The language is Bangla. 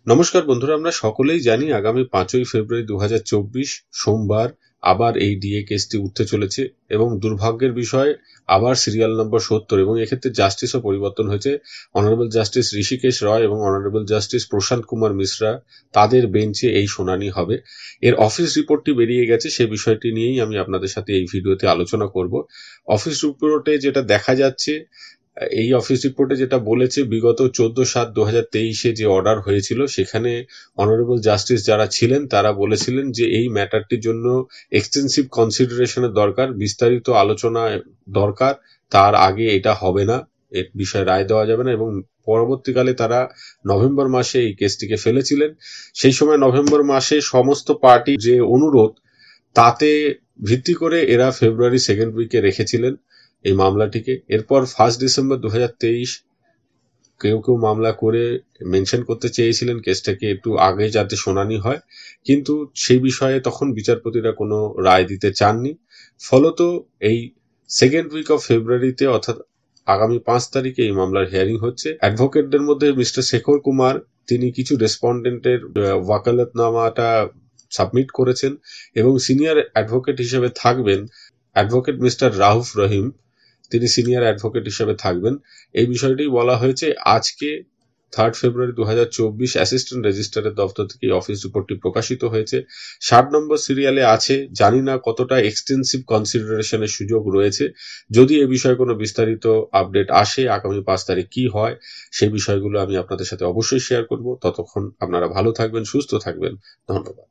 নমস্কার বন্ধুরা, আমরা সকলেই জানি আগামী 5ই ফেব্রুয়ারি 2024 সোমবার আবার এই ডিএ কেসটি উঠতে চলেছে এবং দুর্ভাগ্যের বিষয় আবার সিরিয়াল নম্বর 70 এবং এক্ষেত্রে জাস্টিসও পরিবর্তন হয়েছে। অনারেবল জাস্টিস ঋষিকেশ রয় এবং অনারেবল জাস্টিস প্রশান্ত কুমার মিশ্রা তাদের বেঞ্চে এই শুনানি হবে। এর অফিস রিপোর্টটি বেরিয়ে গেছে, সে বিষয়টি নিয়েই আমি আপনাদের সাথে এই ভিডিওতে আলোচনা করব। অফিস রিপোর্টে যেটা দেখা যাচ্ছে, এই অফিস রিপোর্টে যেটা বলেছে, বিগত 14/7/2023 যে অর্ডার হয়েছিল সেখানে অনারেবল জাস্টিস যারা ছিলেন তারা বলেছিলেন যে এই ম্যাটারটির জন্য এক্সটেন্সিভ কনসিডারেশনের দরকার, বিস্তারিত আলোচনা দরকার, তার আগে এটা হবে না, এর বিষয়ে রায় দেওয়া যাবে না। এবং পরবর্তীকালে তারা নভেম্বর মাসে এই কেসটিকে ফেলেছিলেন। সেই সময় নভেম্বর মাসে সমস্ত পার্টি যে অনুরোধ তাতে ভিত্তি করে এরা ফেব্রুয়ারি সেকেন্ড উইকে রেখেছিলেন এই মামলাটিকে। এরপর 1 ডিসেম্বর 2023 কেউ মামলা করে মেনশন করতে চেয়েছিলেন কেসটাকে একটু আগে যাতে শুনানি হয়, কিন্তু সেই বিষয়ে তখন বিচারপতিরা কোনো রায় দিতে চাননি। ফলত এই সেকেন্ড উইক অফ ফেব্রুয়ারিতে অর্থাৎ আগামী 5 তারিখে এই মামলার হিয়ারিং হচ্ছে। অ্যাডভোকেটদের মধ্যে মিস্টার শেখর কুমার, তিনি কিছু রেসপন্ডেন্টের ওয়াকালতনামাটা সাবমিট করেছেন এবং সিনিয়র অ্যাডভোকেট হিসেবে থাকবেন অ্যাডভোকেট মিস্টার রাউফ রহিম, তিনি সিনিয়র অ্যাডভোকেট হিসেবে থাকবেন। এই বিষয়টি বলা হয়েছে। আজকে 3 ফেব্রুয়ারি 2024 অ্যাসিস্ট্যান্ট রেজিস্ট্রারের দপ্তর থেকে অফিস রিপোর্টটি প্রকাশিত হয়েছে। 60 নম্বর সিরিয়ালে আছে। জানি না কতটা এক্সটেন্সিভ কনসিডারেশনের সুযোগ রয়েছে। যদি এ বিষয়ে কোনো বিস্তারিত আপডেট আসে, আগামী 5 তারিখ কি হয়, সেই বিষয়গুলো আমি আপনাদের সাথে অবশ্যই শেয়ার করব। ততক্ষণ আপনারা ভালো থাকবেন, সুস্থ থাকবেন। ধন্যবাদ।